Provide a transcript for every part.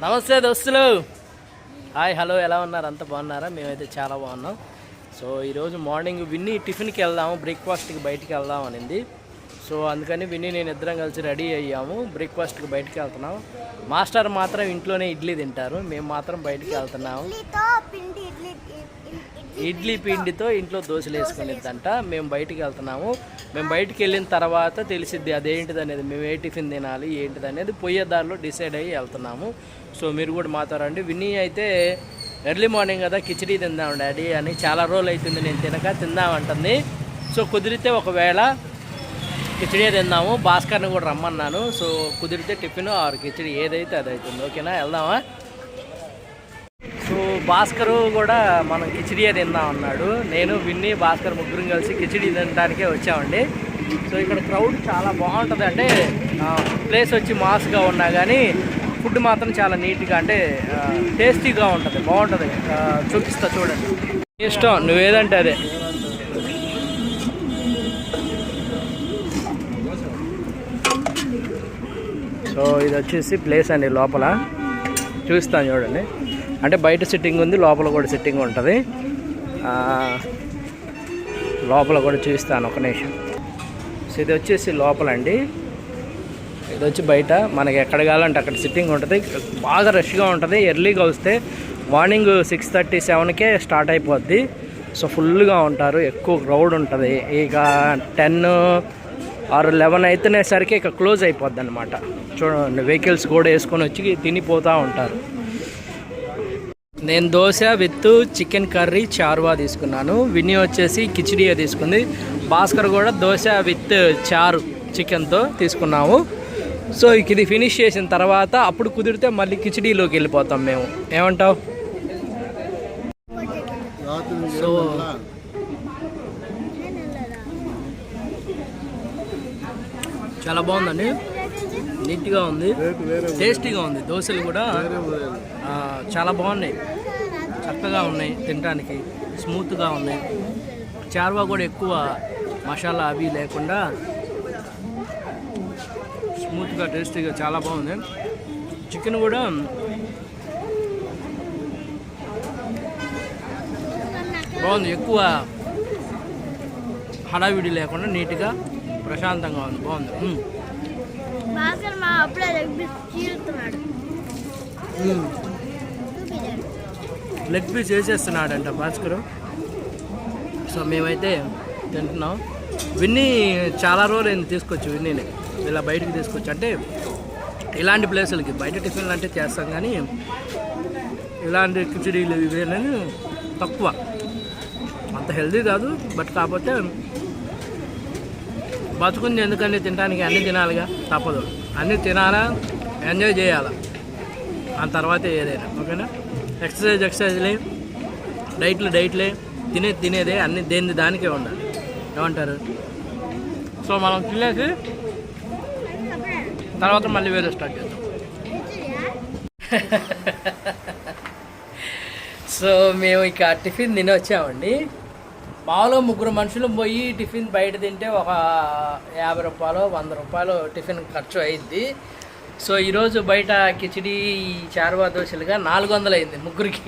నమస్తే దోస్తులు. Hi hello, ఎలా ఉన్నారు? అంత బాగున్నారా? మేమైతే చాలా బాగున్నాం. సో ఈరోజు మార్నింగ్ విన్నీ టిఫిన్కి వెళ్దాము, బ్రేక్ఫాస్ట్కి బయటికి వెళ్దాం అనింది. సో అందుకని విన్నీ నేను ఇద్దరం కలిసి రెడీ అయ్యాము, బ్రేక్ఫాస్ట్కి బయటికి వెళ్తున్నాం. మాస్టర్ మాత్రం ఇంట్లోనే ఇడ్లీ తింటారు, మేము మాత్రం బయటికి వెళ్తున్నాము. ఇడ్లీ పిండితో ఇంట్లో దోశలు వేసుకునేదంట. మేము బయటికి వెళ్తున్నాము. మేము బయటికి వెళ్ళిన తర్వాత తెలిసిద్ది అదేంటిది అనేది, మేము ఏ టిఫిన్ తినాలి ఏంటిది అనేది పోయే దారిలో డిసైడ్ అయ్యి వెళ్తున్నాము. సో మీరు కూడా మాతో రండి. విన్నీ అయితే ఎర్లీ మార్నింగ్ కదా కిచిడీ తిందాం డాడీ అని, చాలా రోజులు అవుతుంది నేను తిందామంటుంది. సో కుదిరితే ఒకవేళ కిచిడీ తిందాము, భాస్కర్ని కూడా రమ్మన్నాను. సో కుదిరితే టిఫిన్ ఆరు కిచిడీ ఏదైతే అది అవుతుంది. ఓకేనా, వెళ్దామా? సో భాస్కర్ కూడా మనం కిచిడీ తిందాం అన్నాడు. నేను విన్నీ భాస్కర్ ముగ్గురం కలిసి కిచిడీ తినడానికే వచ్చామండి. సో ఇక్కడ క్రౌడ్ చాలా బాగుంటుంది, అంటే ప్లేస్ వచ్చి మాస్గా ఉన్నా కానీ ఫుడ్ మాత్రం చాలా నీట్గా, అంటే టేస్టీగా ఉంటుంది, బాగుంటుంది. చూపిస్తా చూడండి, ఇష్టం నువ్వేదంటే అదే. సో ఇది వచ్చేసి ప్లేస్ అండి, లోపల చూస్తాను చూడండి. అంటే బయట సిట్టింగ్ ఉంది, లోపల కూడా సిట్టింగ్ ఉంటుంది. లోపల కూడా చూస్తాను ఒక నిమిషం. సో ఇది వచ్చేసి లోపల అండి, ఇది వచ్చి బయట. మనకి ఎక్కడ కావాలంటే అక్కడ సిట్టింగ్ ఉంటుంది. బాగా రష్గా ఉంటుంది. ఎర్లీగా వస్తే మార్నింగ్ 6:30, 7కే స్టార్ట్ అయిపోద్ది. సో ఫుల్గా ఉంటారు, ఎక్కువ క్రౌడ్ ఉంటుంది. ఇక 10 or 11 అయితేనేసరికి ఇక క్లోజ్ అయిపోద్ది అనమాట. చూడండి, వెహికల్స్ కూడా వేసుకొని వచ్చి తినిపోతూ ఉంటారు. నేను దోశ విత్ చికెన్ కర్రీ చారువా తీసుకున్నాను. విన్నీ వచ్చేసి కిచిడియా తీసుకుంది. భాస్కర్ కూడా దోశ విత్ చారు చికెన్తో తీసుకున్నాము. సో ఇది ఫినిష్ చేసిన తర్వాత అప్పుడు కుదిరితే మళ్ళీ కిచిడీలోకి వెళ్ళిపోతాం మేము. ఏమంటావు? సో చాలా బాగుందండి, నీట్గా ఉంది, టేస్టీగా ఉంది. దోశలు కూడా చాలా బాగున్నాయి, చక్కగా ఉన్నాయి, తినడానికి స్మూత్గా ఉన్నాయి. చార్వా కూడా ఎక్కువ మసాలా అవి లేకుండా స్మూత్గా టేస్టీగా చాలా బాగుంది. చికెన్ కూడా బాగుంది, ఎక్కువ హడావిడి లేకుండా నీట్గా ప్రశాంతంగా ఉంది, బాగుంది. లెగ్ పీస్ వేసేస్తున్నాడంట భాస్కర్. సో మేమైతే తింటున్నాం. విన్నీ చాలా రోజులు తీసుకొచ్చి విన్నీని ఇలా బయటికి తీసుకొచ్చి, అంటే ఇలాంటి ప్లేసులకి బయట టిఫిన్లు అంటే చేస్తాం కానీ ఇలాంటి కిచిడీలు ఇవేనని తక్కువ, అంత హెల్దీ కాదు. బట్ కాకపోతే బతుకుంది ఎందుకంటే తినడానికి అన్నీ తినాలిగా, తప్పదు. అన్నీ తినాలా, ఎంజాయ్ చేయాలా, ఆ తర్వాతే ఏదైనా. ఓకేనా, ఎక్సర్సైజ్లే, డైట్లే, తినేదే అన్నీ దేని దానికే ఉండాలి. ఏమంటారు? సో మనం తినేసి తర్వాత మళ్ళీ వేరే స్టార్ట్ చేద్దాం. సో మేము ఇక టిఫిన్ తిని వచ్చామండి. మామూలుగా ముగ్గురు మనుషులు పోయి టిఫిన్ బయట తింటే ఒక 50 రూపాయలు 100 రూపాయలు టిఫిన్ ఖర్చు అయింది. సో ఈరోజు బయట కిచిడి చారువా దోశలుగా 400 అయింది ముగ్గురికి.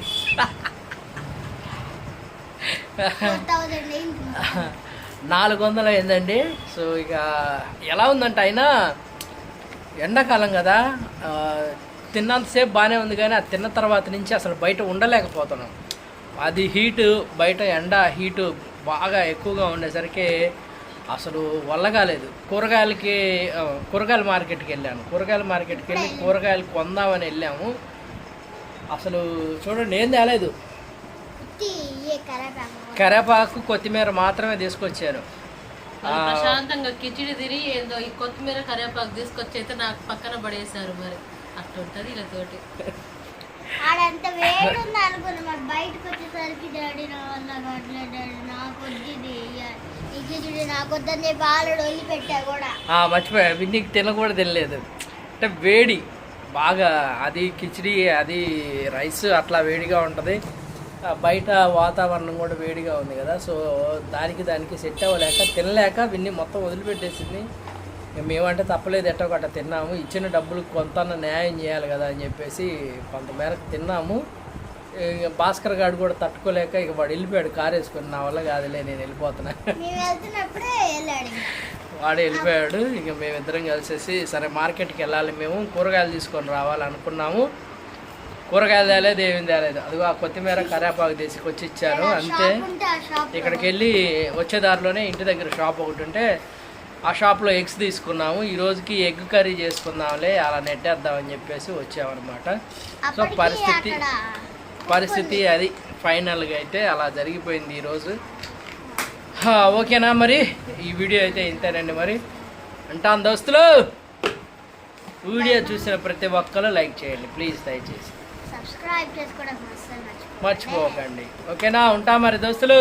400 అయిందండి. సో ఇక ఎలా ఉందంటే, అయినా ఎండాకాలం కదా, తిన్నంతసేపు బాగానే ఉంది కానీ ఆ తిన్న తర్వాత నుంచి అసలు బయట ఉండలేకపోతున్నాం. అది హీటు, బయట ఎండ హీటు బాగా ఎక్కువగా ఉండేసరికి అసలు వల్లగాలేదు. కూరగాయల మార్కెట్కి వెళ్ళాను. కూరగాయల మార్కెట్కి వెళ్ళి కూరగాయలు కొందామని వెళ్ళాము. అసలు చూడండి, ఏం తేలేదు. కరేపాకు, కొత్తిమీర మాత్రమే తీసుకొచ్చాను. ప్రశాంతంగా కిచిడి తిని ఏదో ఈ కొత్తిమీర కరేపాకు తీసుకొచ్చి అయితే నాకు పక్కన పడేశారు. మరి అట్లా ఉంటుంది ఇలా తోటి. ఆడంత వేడి ఉంది అనుకున్నా, మరి బయటకు వచ్చేసరికి డాడీ నా వల్ల కావట్లేదు డాడీ, నాకొద్దని చెప్పి ఆల్రెడీ వదిలిపెట్టా కూడా. మర్చిపోయా, విన్నీకి తినకూడదు, తినలేదు. అంటే వేడి బాగా, అది కిచిడి, అది రైస్ అట్లా వేడిగా ఉంటుంది. బయట వాతావరణం కూడా వేడిగా ఉంది కదా. సో దానికి సెట్ అవ్వలేక తినలేక విన్నీ మొత్తం వదిలిపెట్టేసింది. మేమంటే తప్పలేదు, ఎట్టో గట్ట తిన్నాము. ఇచ్చిన డబ్బులు కొంత న్యాయం చేయాలి కదా అని చెప్పేసి కొంతమేరకు తిన్నాము. ఇక భాస్కర్ గారు కూడా తట్టుకోలేక ఇక వాడు వెళ్ళిపోయాడు, కారు వేసుకొని. నా వల్ల కాదులే, నేను వెళ్ళిపోతున్నా. మేము వెళ్తున్నప్పుడే వెళ్ళాడు. వాడు వెళ్ళిపోయాడు. ఇక మేమిద్దరం కలిసేసి సరే మార్కెట్కి వెళ్ళాలి, మేము కూరగాయలు తీసుకొని రావాలనుకున్నాము. కూరగాయలు తేలేదు, ఏమి తేలేదు. అదిగో ఆ కొత్తిమీర కరివేపాకు తీసుకొచ్చి ఇచ్చారు అంతే. ఇక్కడికి వెళ్ళి వచ్చే దారిలోనే ఇంటి దగ్గర షాప్ ఒకటి ఉంటే ఆ షాప్లో ఎగ్స్ తీసుకున్నాము. ఈ రోజుకి ఎగ్ కర్రీ చేసుకుందాంలే, అలా నెట్టేద్దామని చెప్పేసి వచ్చామన్నమాట. సో పరిస్థితి అది ఫైనల్గా అయితే అలా జరిగిపోయింది ఈరోజు. ఓకేనా మరి ఈ వీడియో అయితే ఇంతేనండి. మరి అంటాను దోస్తులు, వీడియో చూసిన ప్రతి ఒక్కరు లైక్ చేయండి ప్లీజ్, దయచేసి సబ్స్క్రైబ్ చేసుకోవడం మర్చిపోకండి. ఓకేనా, ఉంటా మరి దోస్తులు.